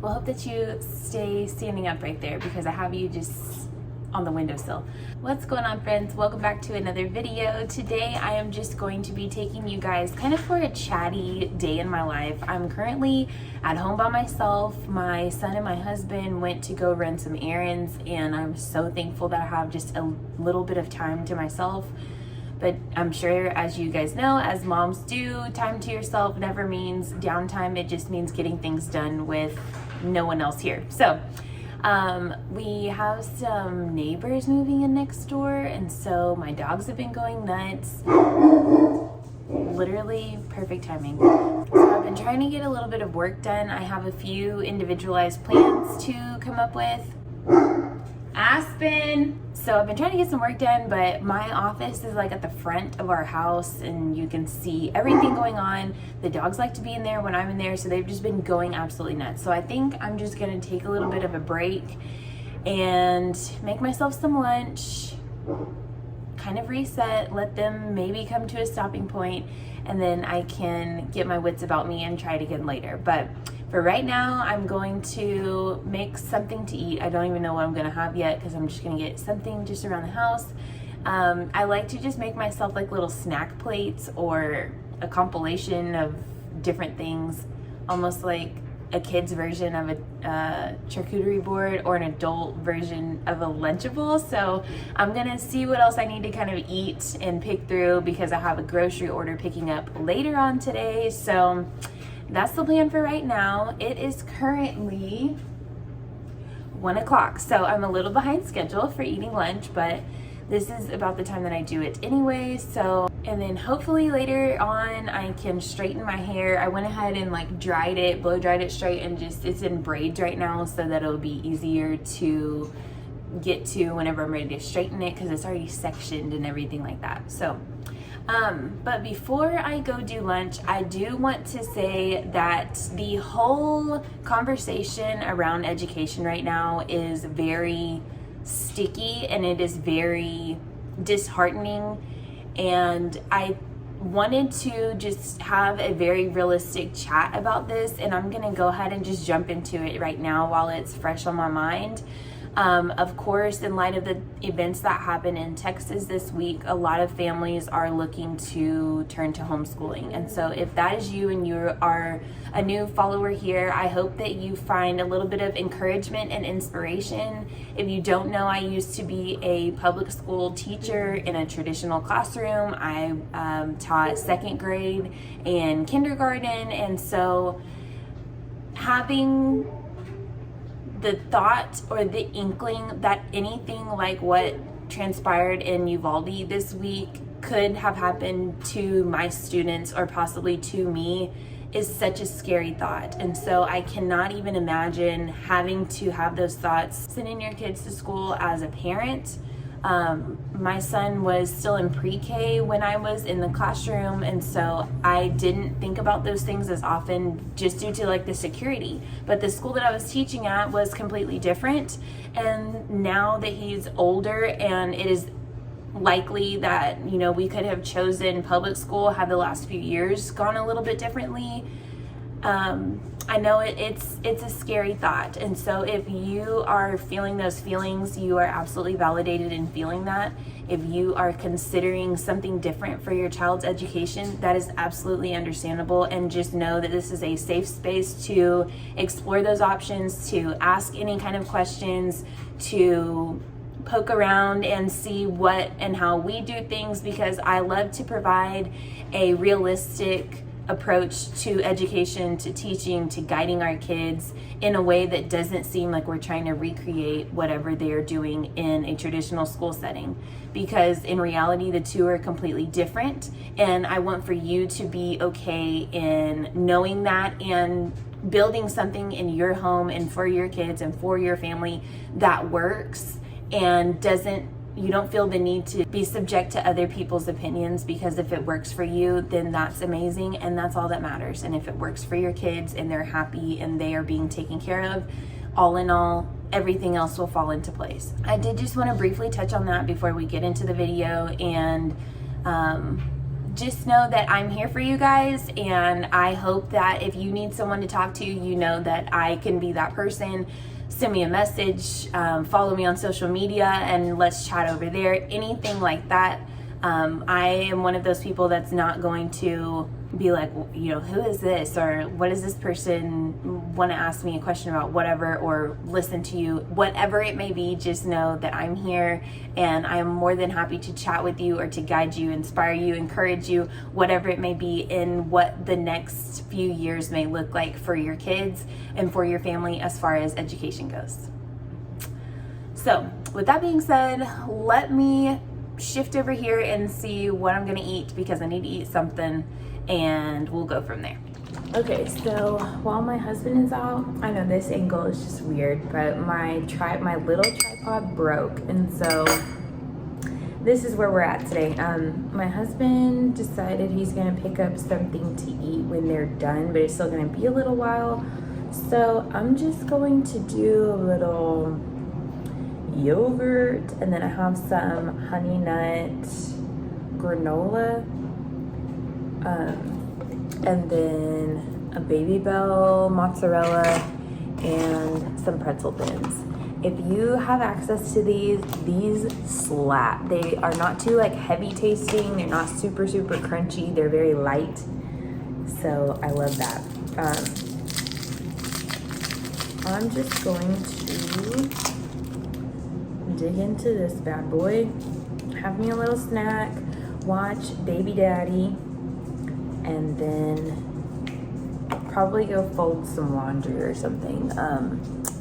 Well, I hope that you stay standing up right there because I have you just on the windowsill. What's going on, friends? Welcome back to another video. Today I am just going to be taking you guys kind of for a chatty day in my life. I'm currently at home by myself. My son and my husband went to go run some errands, and I'm so thankful that I have just a little bit of time to myself. But I'm sure, as you guys know, as moms do, time to yourself never means downtime. It just means getting things done with no one else here. So we have some neighbors moving in next door, and so my dogs have been going nuts. Literally perfect timing. So I've been trying to get a little bit of work done. I have a few individualized plans to come up with. Aspen! So I've been trying to get some work done, but my office is like at the front of our house and you can see everything going on. The dogs like to be in there when I'm in there, so they've just been going absolutely nuts. So I think I'm just gonna take a little bit of a break and make myself some lunch, kind of reset, let them maybe come to a stopping point, and then I can get my wits about me and try it again later. But for right now, I'm going to make something to eat. I don't even know what I'm gonna have yet because I'm just gonna get something just around the house. I like to just make myself like little snack plates or a compilation of different things, almost like a kid's version of a charcuterie board or an adult version of a Lunchable. So I'm gonna see what else I need to kind of eat and pick through because I have a grocery order picking up later on today. So that's the plan for right now. It is currently 1 o'clock, so I'm a little behind schedule for eating lunch, but this is about the time that I do it anyway. So, and then hopefully later on I can straighten my hair. I went ahead and like dried it, blow dried it straight, and just it's in braids right now so that it'll be easier to get to whenever I'm ready to straighten it because it's already sectioned and everything like that. So but before I go do lunch, I do want to say that the whole conversation around education right now is very sticky and it is very disheartening. And I wanted to just have a very realistic chat about this, and I'm gonna go ahead and just jump into it right now while it's fresh on my mind. Of course, in light of the events that happened in Texas this week, a lot of families are looking to turn to homeschooling. And so if that is you and you are a new follower here, I hope that you find a little bit of encouragement and inspiration. If you don't know, I used to be a public school teacher in a traditional classroom. I taught second grade and kindergarten. And so having the thought or the inkling that anything like what transpired in Uvalde this week could have happened to my students or possibly to me is such a scary thought. And so I cannot even imagine having to have those thoughts sending your kids to school as a parent. My son was still in pre-K when I was in the classroom, and so I didn't think about those things as often just due to like the security. But the school that I was teaching at was completely different, and now that he's older and it is likely that, you know, we could have chosen public school had the last few years gone a little bit differently. I know it's a scary thought, and so if you are feeling those feelings, you are absolutely validated in feeling that. If you are considering something different for your child's education, that is absolutely understandable, and just know that this is a safe space to explore those options, to ask any kind of questions, to poke around and see what and how we do things, because I love to provide a realistic approach to education, to teaching, to guiding our kids in a way that doesn't seem like we're trying to recreate whatever they are doing in a traditional school setting, because in reality the two are completely different. And I want for you to be okay in knowing that and building something in your home and for your kids and for your family that works and you don't feel the need to be subject to other people's opinions, because if it works for you, then that's amazing and that's all that matters. And if it works for your kids and they're happy and they are being taken care of, all in all, everything else will fall into place. I did just want to briefly touch on that before we get into the video and just know that I'm here for you guys, and I hope that if you need someone to talk to, you know that I can be that person. Send me a message, follow me on social media, and let's chat over there. Anything like that. I am one of those people that's not going to be like, you know, who is this, or what does this person want to ask me a question about, whatever, or listen to you, whatever it may be. Just know that I'm here, and I'm more than happy to chat with you or to guide you, inspire you, encourage you, whatever it may be in what the next few years may look like for your kids and for your family as far as education goes. So with that being said, let me shift over here and see what I'm gonna eat, because I need to eat something, and we'll go from there. Okay, so while my husband is out, I know this angle is just weird, but my little tripod broke, and so this is where we're at today. My husband decided he's gonna pick up something to eat when they're done, but it's still gonna be a little while, so I'm just going to do a little yogurt, and then I have some honey nut granola, and then a Baby Bell mozzarella and some pretzel thins. If you have access to these slap. They are not too like heavy tasting, they're not super crunchy, they're very light, so I love that. I'm just going to dig into this bad boy, have me a little snack, watch Baby Daddy, and then probably go fold some laundry or something.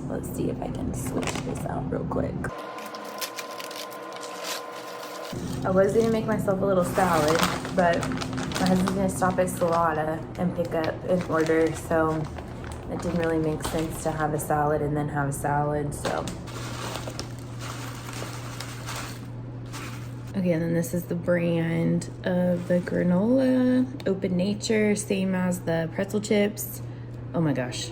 Let's see if I can switch this out real quick. I was gonna make myself a little salad, but my husband's gonna stop at Salada and pick up an order, so it didn't really make sense to have a salad and then have a salad, so. Okay, and then this is the brand of the granola, Open Nature, same as the pretzel chips. Oh my gosh.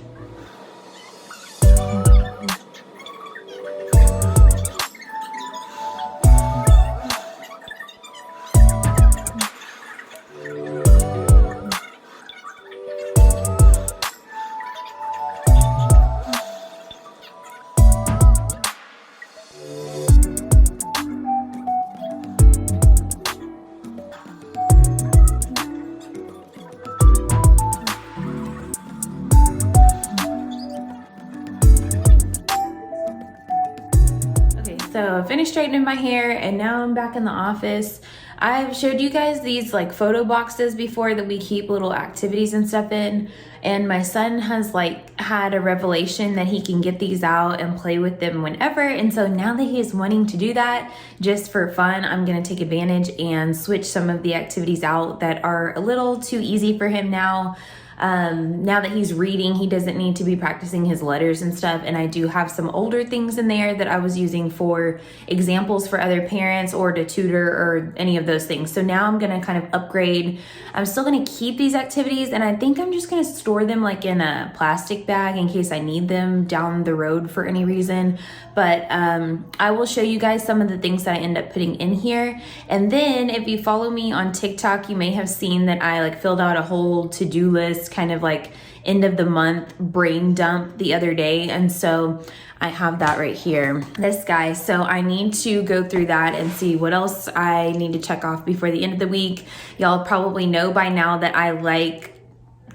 So I finished straightening my hair, and now I'm back in the office. I've showed you guys these like photo boxes before that we keep little activities and stuff in, and my son has like had a revelation that he can get these out and play with them whenever, and so now that he is wanting to do that just for fun, I'm gonna take advantage and switch some of the activities out that are a little too easy for him now. Now that he's reading, he doesn't need to be practicing his letters and stuff, and I do have some older things in there that I was using for examples for other parents or to tutor or any of those things. So now I'm gonna kind of upgrade. I'm still gonna keep these activities, and I think I'm just gonna store them like in a plastic bag in case I need them down the road for any reason. But I will show you guys some of the things that I end up putting in here. And then if you follow me on TikTok, you may have seen that I like filled out a whole to-do list, kind of like end of the month brain dump the other day. And so I have that right here, this guy. So I need to go through that and see what else I need to check off before the end of the week. Y'all probably know by now that I like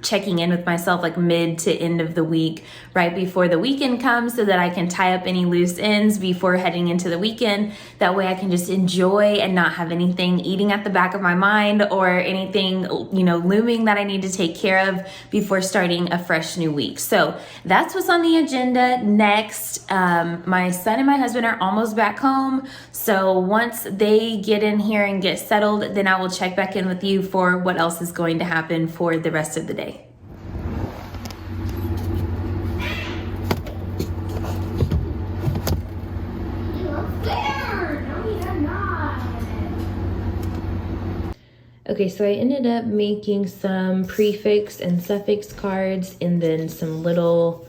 checking in with myself like mid to end of the week, right before the weekend comes, so that I can tie up any loose ends before heading into the weekend. That way I can just enjoy and not have anything eating at the back of my mind or anything, you know, looming that I need to take care of before starting a fresh new week. So that's what's on the agenda next. My son and my husband are almost back home. So once they get in here and get settled, then I will check back in with you for what else is going to happen for the rest of the day. Okay, so I ended up making some prefix and suffix cards and then some little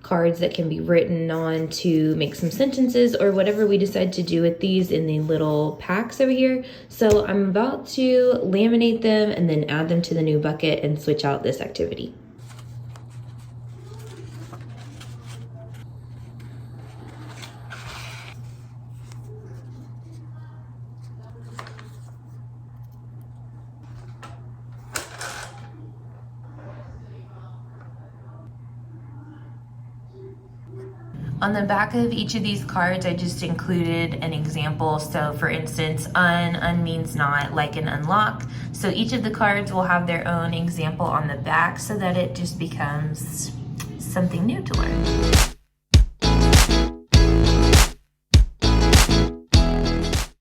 cards that can be written on to make some sentences or whatever we decide to do with these in the little packs over here. So I'm about to laminate them and then add them to the new bucket and switch out this activity. On the back of each of these cards, I just included an example. So for instance, un means not, like an unlock. So each of the cards will have their own example on the back so that it just becomes something new to learn.